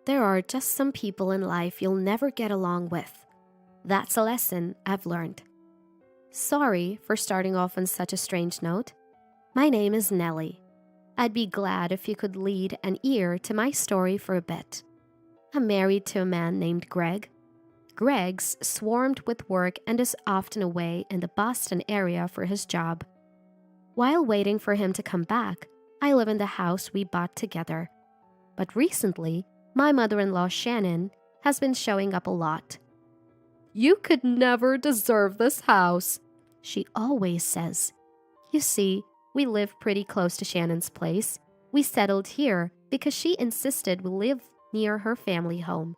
There are just some people in life you'll never get along with. That's a lesson I've learned. Sorry for starting off on such a strange note. My name is Nellie. I'd be glad if you could lead an ear to my story for a bit. I'm married to a man named Greg. Greg's swarmed with work and is often away in the Boston area for his job. While waiting for him to come back, I live in the house we bought together. But recently, my mother-in-law Shannon has been showing up a lot. "You could never deserve this house," she always says. You see, we live pretty close to Shannon's place. We settled here because she insisted we live near her family home.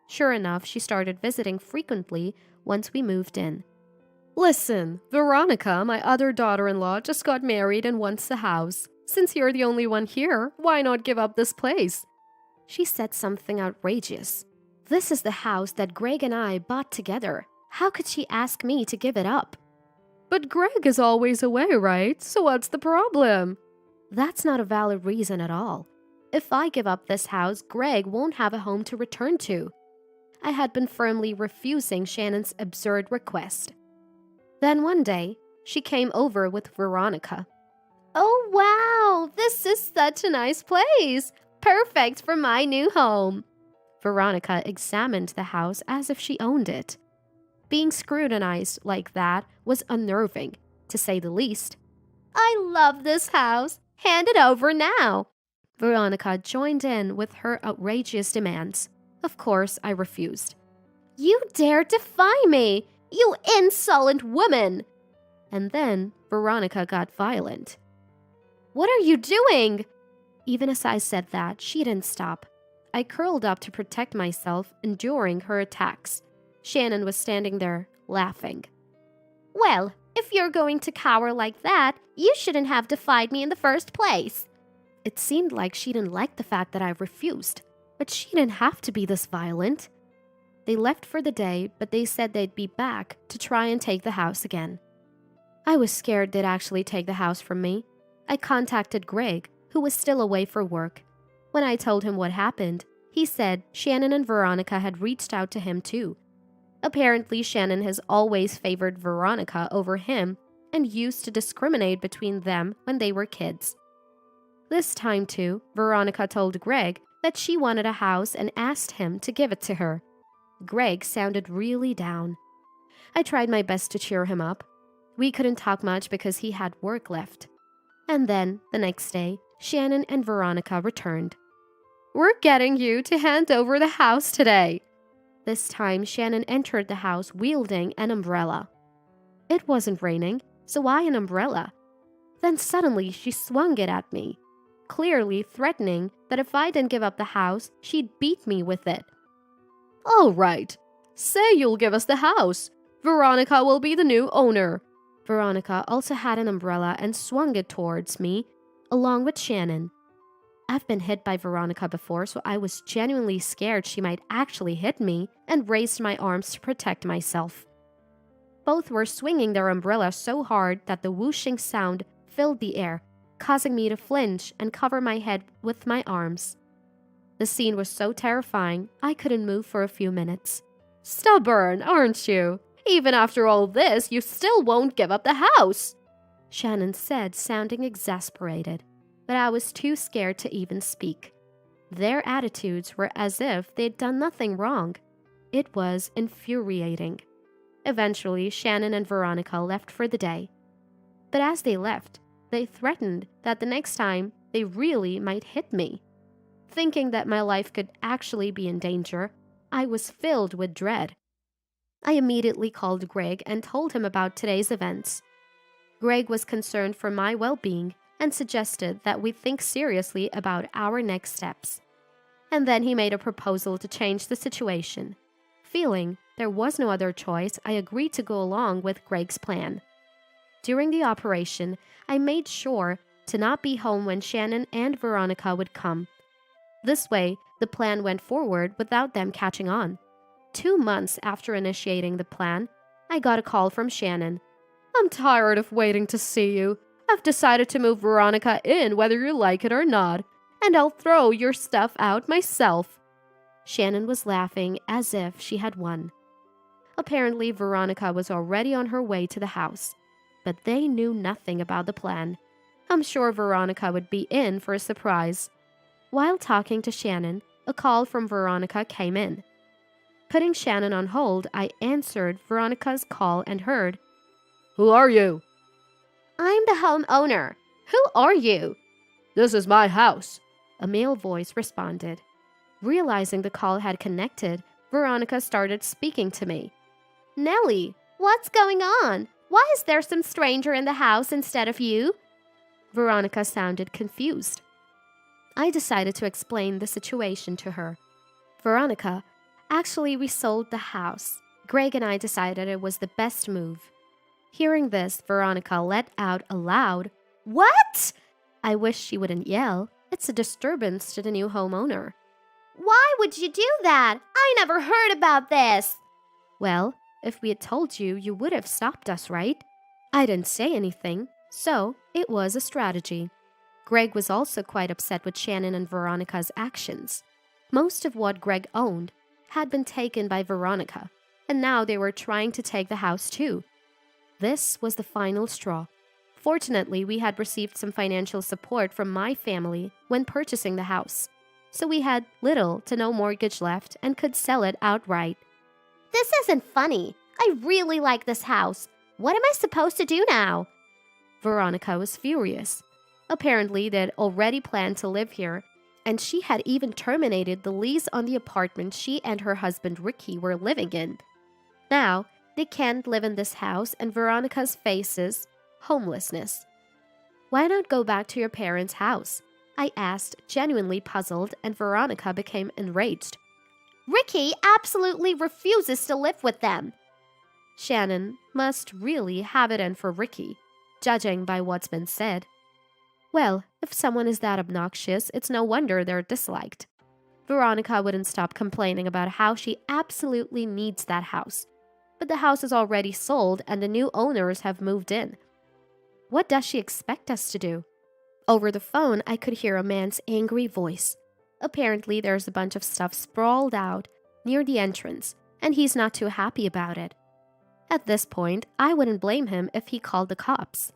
Sure enough, she started visiting frequently once we moved in. "Listen, Veronica, my other daughter-in-law, just got married and wants the house. Since you're the only one here, why not give up this place?" She said something outrageous. This is the house that Greg and I bought together. How could she ask me to give it up? "But Greg is always away, right? So what's the problem?" That's not a valid reason at all. If I give up this house, Greg won't have a home to return to. I had been firmly refusing Shannon's absurd request. Then one day, she came over with Veronica. "Oh wow, this is such a nice place. Perfect for my new home." Veronica examined the house as if she owned it. Being scrutinized like that was unnerving, to say the least. "I love this house. Hand it over now." Veronica joined in with her outrageous demands. Of course, I refused. "You dare defy me, you insolent woman!" And then Veronica got violent. "What are you doing?" Even as I said that, she didn't stop. I curled up to protect myself, enduring her attacks. Shannon was standing there, laughing. "Well, if you're going to cower like that, you shouldn't have defied me in the first place." It seemed like she didn't like the fact that I refused, but she didn't have to be this violent. They left for the day, but they said they'd be back to try and take the house again. I was scared they'd actually take the house from me. I contacted Greg, who was still away for work. When I told him what happened, he said Shannon and Veronica had reached out to him too. Apparently, Shannon has always favored Veronica over him and used to discriminate between them when they were kids. This time too, Veronica told Greg that she wanted a house and asked him to give it to her. Greg sounded really down. I tried my best to cheer him up. We couldn't talk much because he had work left. And then, the next day, Shannon and Veronica returned. "We're getting you to hand over the house today." This time, Shannon entered the house wielding an umbrella. It wasn't raining, so why an umbrella? Then suddenly she swung it at me, clearly threatening that if I didn't give up the house, she'd beat me with it. "All right, say you'll give us the house. Veronica will be the new owner." Veronica also had an umbrella and swung it towards me, along with Shannon. I've been hit by Veronica before, so I was genuinely scared she might actually hit me and raised my arms to protect myself. Both were swinging their umbrella so hard that the whooshing sound filled the air, causing me to flinch and cover my head with my arms. The scene was so terrifying, I couldn't move for a few minutes. "Stubborn, aren't you? Even after all this, you still won't give up the house," Shannon said, sounding exasperated. But I was too scared to even speak. Their attitudes were as if they'd done nothing wrong. It was infuriating. Eventually, Shannon and Veronica left for the day. But as they left, they threatened that the next time they really might hit me. Thinking that my life could actually be in danger, I was filled with dread. I immediately called Greg and told him about today's events. Greg was concerned for my well-being and suggested that we think seriously about our next steps. And then he made a proposal to change the situation. Feeling there was no other choice, I agreed to go along with Greg's plan. During the operation, I made sure to not be home when Shannon and Veronica would come. This way, the plan went forward without them catching on. 2 months after initiating the plan, I got a call from Shannon. "I'm tired of waiting to see you. I've decided to move Veronica in whether you like it or not, and I'll throw your stuff out myself." Shannon was laughing as if she had won. Apparently, Veronica was already on her way to the house, but they knew nothing about the plan. I'm sure Veronica would be in for a surprise. While talking to Shannon, a call from Veronica came in. Putting Shannon on hold, I answered Veronica's call and heard, "Who are you?" "I'm the homeowner. Who are you?" "This is my house," a male voice responded. Realizing the call had connected, Veronica started speaking to me. "Nellie, what's going on? Why is there some stranger in the house instead of you?" Veronica sounded confused. I decided to explain the situation to her. "Veronica, actually we sold the house. Greg and I decided it was the best move." Hearing this, Veronica let out a loud, "What?" I wish she wouldn't yell. It's a disturbance to the new homeowner. "Why would you do that? I never heard about this." "Well, if we had told you, you would have stopped us, right?" I didn't say anything, so it was a strategy. Greg was also quite upset with Shannon and Veronica's actions. Most of what Greg owned had been taken by Veronica, and now they were trying to take the house too. This was the final straw. Fortunately, we had received some financial support from my family when purchasing the house, so we had little to no mortgage left and could sell it outright. "This isn't funny. I really like this house. What am I supposed to do now?" Veronica was furious. Apparently, they'd already planned to live here, and she had even terminated the lease on the apartment she and her husband Ricky were living in. Now, they can't live in this house, and Veronica's faces homelessness. "Why not go back to your parents' house?" I asked, genuinely puzzled, and Veronica became enraged. "Ricky absolutely refuses to live with them." Shannon must really have it in for Ricky, judging by what's been said. Well, if someone is that obnoxious, it's no wonder they're disliked. Veronica wouldn't stop complaining about how she absolutely needs that house. But the house is already sold and the new owners have moved in. What does she expect us to do? Over the phone, I could hear a man's angry voice. Apparently, there's a bunch of stuff sprawled out near the entrance, and he's not too happy about it. At this point, I wouldn't blame him if he called the cops.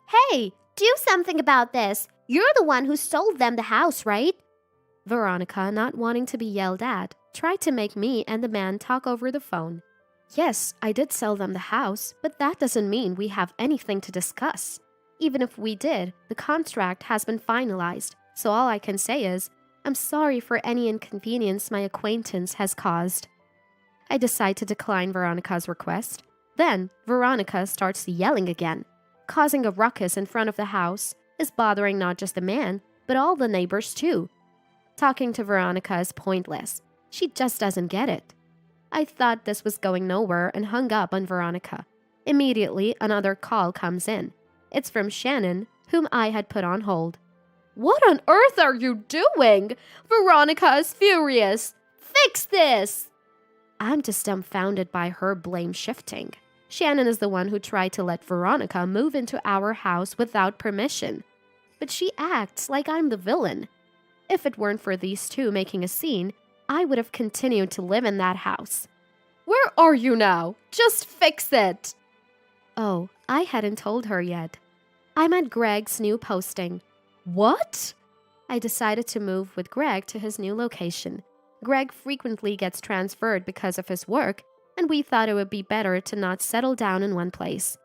"Hey, do something about this. You're the one who sold them the house, right?" Veronica, not wanting to be yelled at, tried to make me and the man talk over the phone. "Yes, I did sell them the house, but that doesn't mean we have anything to discuss. Even if we did, the contract has been finalized, so all I can say is, I'm sorry for any inconvenience my acquaintance has caused." I decide to decline Veronica's request. Then, Veronica starts yelling again. Causing a ruckus in front of the house is bothering not just the man, but all the neighbors too. Talking to Veronica is pointless. She just doesn't get it. I thought this was going nowhere and hung up on Veronica. Immediately, another call comes in. It's from Shannon, whom I had put on hold. "What on earth are you doing? Veronica is furious. Fix this!" I'm just dumbfounded by her blame shifting. Shannon is the one who tried to let Veronica move into our house without permission. But she acts like I'm the villain. If it weren't for these two making a scene, I would have continued to live in that house. "Where are you now? Just fix it!" Oh, I hadn't told her yet. I'm at Greg's new posting. "What?" I decided to move with Greg to his new location. Greg frequently gets transferred because of his work, and we thought it would be better to not settle down in one place.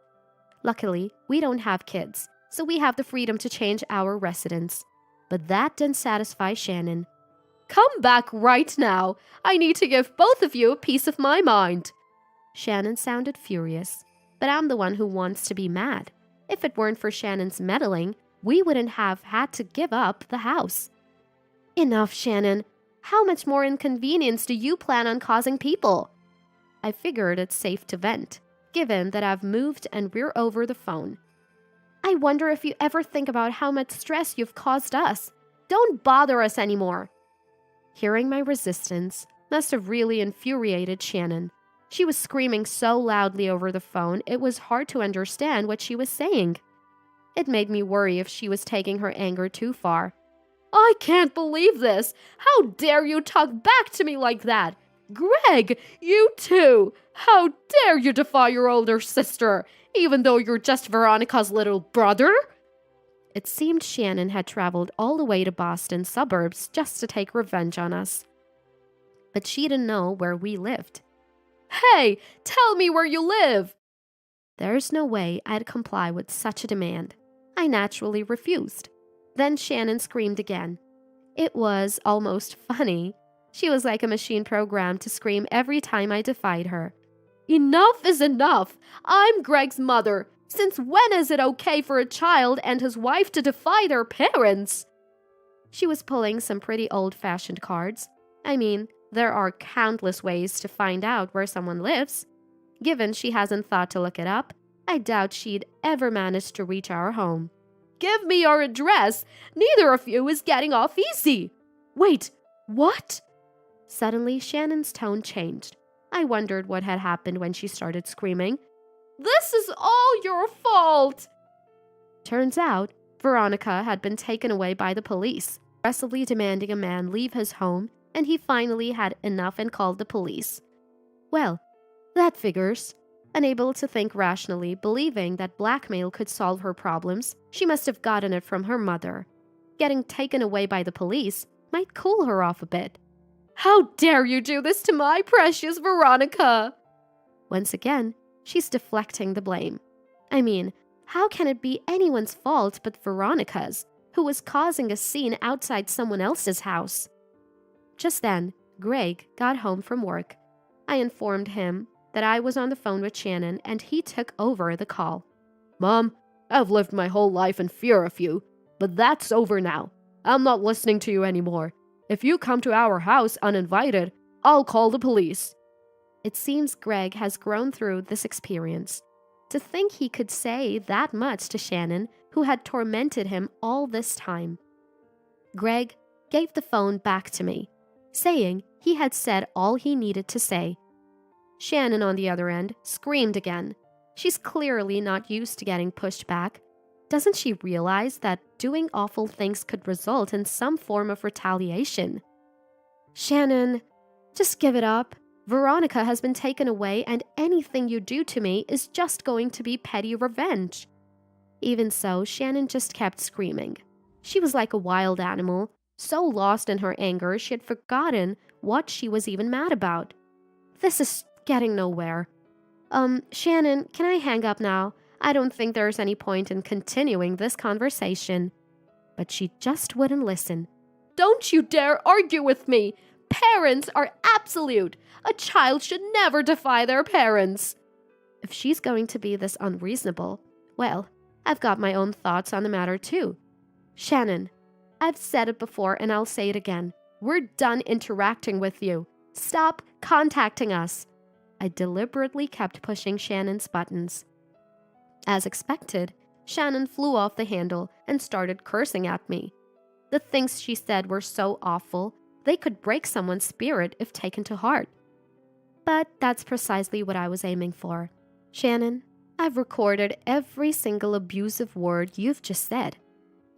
Luckily, we don't have kids, so we have the freedom to change our residence. But that didn't satisfy Shannon. "Come back right now. I need to give both of you a piece of my mind." Shannon sounded furious, but I'm the one who wants to be mad. If it weren't for Shannon's meddling, we wouldn't have had to give up the house. Enough, Shannon. How much more inconvenience do you plan on causing people? I figured it's safe to vent, given that I've moved and we're over the phone. I wonder if you ever think about how much stress you've caused us. Don't bother us anymore. Hearing my resistance must have really infuriated Shannon. She was screaming so loudly over the phone, it was hard to understand what she was saying. It made me worry if she was taking her anger too far. I can't believe this! How dare you talk back to me like that? Greg, you too! How dare you defy your older sister, even though you're just Veronica's little brother? It seemed Shannon had traveled all the way to Boston suburbs just to take revenge on us. But she didn't know where we lived. Hey, tell me where you live! There's no way I'd comply with such a demand. I naturally refused. Then Shannon screamed again. It was almost funny. She was like a machine programmed to scream every time I defied her. Enough is enough! I'm Greg's mother. Since when is it okay for a child and his wife to defy their parents? She was pulling some pretty old-fashioned cards. I mean, there are countless ways to find out where someone lives. Given she hasn't thought to look it up, I doubt she'd ever manage to reach our home. Give me your address. Neither of you is getting off easy. Wait, what? Suddenly, Shannon's tone changed. I wondered what had happened when she started screaming. This is all your fault! Turns out, Veronica had been taken away by the police, aggressively demanding a man leave his home, and he finally had enough and called the police. Well, that figures. Unable to think rationally, believing that blackmail could solve her problems, she must have gotten it from her mother. Getting taken away by the police might cool her off a bit. How dare you do this to my precious Veronica? Once again, she's deflecting the blame. I mean, how can it be anyone's fault but Veronica's, who was causing a scene outside someone else's house? Just then, Greg got home from work. I informed him that I was on the phone with Shannon, and he took over the call. Mom, I've lived my whole life in fear of you, but that's over now. I'm not listening to you anymore. If you come to our house uninvited, I'll call the police. It seems Greg has grown through this experience. To think he could say that much to Shannon, who had tormented him all this time. Greg gave the phone back to me, saying he had said all he needed to say. Shannon, on the other end, screamed again. She's clearly not used to getting pushed back. Doesn't she realize that doing awful things could result in some form of retaliation? Shannon, just give it up. Veronica has been taken away, and anything you do to me is just going to be petty revenge. Even so, Shannon just kept screaming. She was like a wild animal, so lost in her anger she had forgotten what she was even mad about. This is getting nowhere. Shannon, can I hang up now? I don't think there's any point in continuing this conversation. But she just wouldn't listen. Don't you dare argue with me! Parents are absolute! A child should never defy their parents! If she's going to be this unreasonable, well, I've got my own thoughts on the matter too. Shannon, I've said it before and I'll say it again. We're done interacting with you. Stop contacting us. I deliberately kept pushing Shannon's buttons. As expected, Shannon flew off the handle and started cursing at me. The things she said were so awful, they could break someone's spirit if taken to heart. But that's precisely what I was aiming for. Shannon, I've recorded every single abusive word you've just said.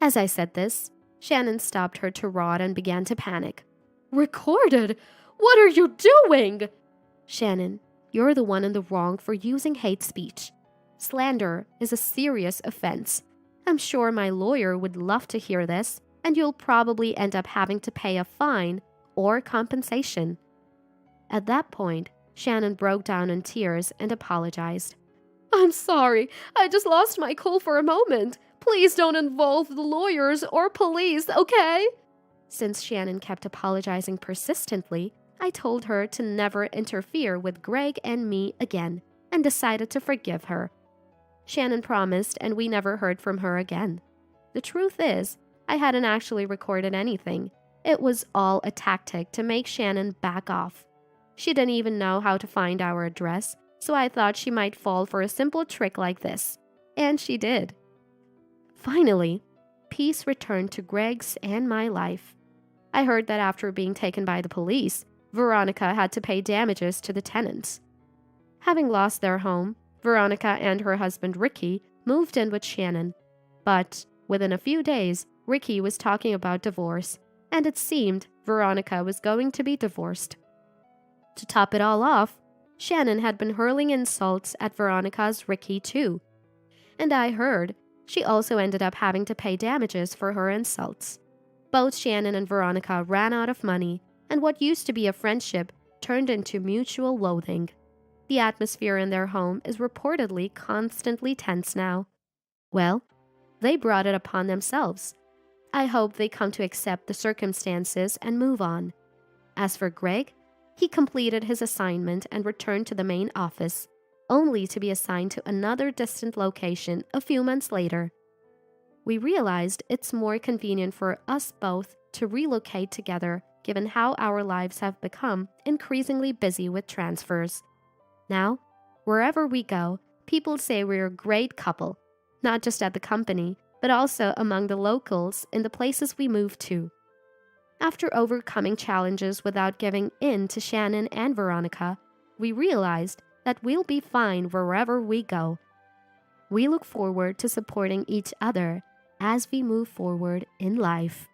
As I said this, Shannon stopped her tirade and began to panic. Recorded? What are you doing? Shannon, you're the one in the wrong for using hate speech. Slander is a serious offense. I'm sure my lawyer would love to hear this, and you'll probably end up having to pay a fine or compensation. At that point, Shannon broke down in tears and apologized. I'm sorry. I just lost my cool for a moment. Please don't involve the lawyers or police, okay? Since Shannon kept apologizing persistently, I told her to never interfere with Greg and me again, and decided to forgive her. Shannon promised, and we never heard from her again. The truth is, I hadn't actually recorded anything. It was all a tactic to make Shannon back off. She didn't even know how to find our address, so I thought she might fall for a simple trick like this. And she did. Finally, peace returned to Greg's and my life. I heard that after being taken by the police, Veronica had to pay damages to the tenants. Having lost their home, Veronica and her husband Ricky moved in with Shannon. But within a few days, Ricky was talking about divorce, and it seemed Veronica was going to be divorced. To top it all off, Shannon had been hurling insults at Veronica's Ricky too. And I heard she also ended up having to pay damages for her insults. Both Shannon and Veronica ran out of money, and what used to be a friendship turned into mutual loathing. The atmosphere in their home is reportedly constantly tense now. Well, they brought it upon themselves. I hope they come to accept the circumstances and move on. As for Greg, he completed his assignment and returned to the main office, only to be assigned to another distant location a few months later. We realized it's more convenient for us both to relocate together given how our lives have become increasingly busy with transfers. Now, wherever we go, people say we're a great couple, not just at the company, but also among the locals in the places we move to. After overcoming challenges without giving in to Shannon and Veronica, we realized that we'll be fine wherever we go. We look forward to supporting each other as we move forward in life.